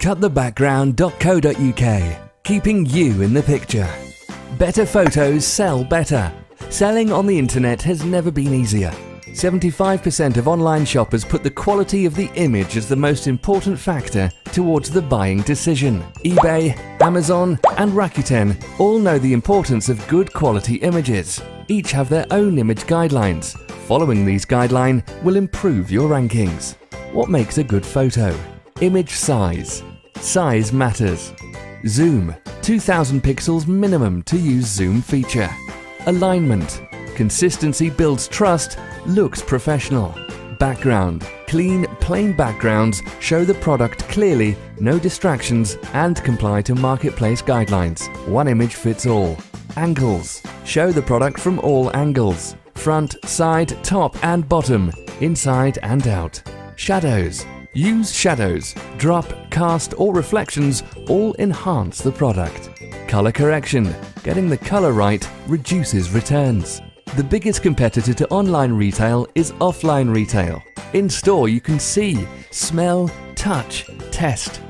cutthebackground.co.uk, keeping you in the picture. Better photos sell better. Selling on the internet has never been easier. 75% of online shoppers put the quality of the image as the most important factor towards the buying decision. eBay, Amazon and Rakuten all know the importance of good quality images. Each have their own image guidelines. Following these guidelines will improve your rankings. What makes a good photo? Image size. Size matters. Zoom. 2000 pixels minimum to use zoom feature. Alignment. Consistency builds trust, looks professional. Background. Clean, plain backgrounds show the product clearly, no distractions, and comply to marketplace guidelines. One image fits all. Angles. Show the product from all angles. Front, side, top and bottom, inside and out. Shadows. Use shadows, drop, cast or reflections all enhance the product. Color correction. Getting the color right reduces returns. The biggest competitor to online retail is offline retail. In store you can see, smell, touch, test.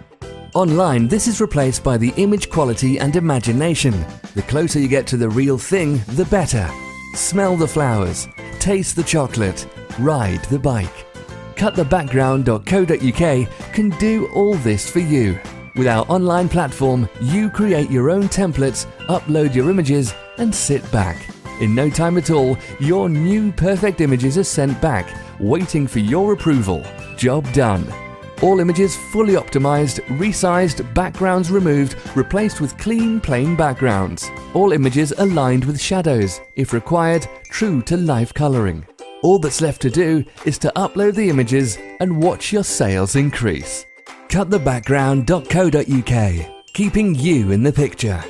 Online this is replaced by the image quality and imagination. The closer you get to the real thing, the better. Smell the flowers, taste the chocolate, ride the bike. Cutthebackground.co.uk can do all this for you. With our online platform, you create your own templates, upload your images and sit back. In no time at all, your new perfect images are sent back, waiting for your approval. Job done. All images fully optimized, resized, backgrounds removed, replaced with clean, plain backgrounds. All images aligned with shadows, if required, true to life coloring. All that's left to do is to upload the images and watch your sales increase. Cutthebackground.co.uk, keeping you in the picture.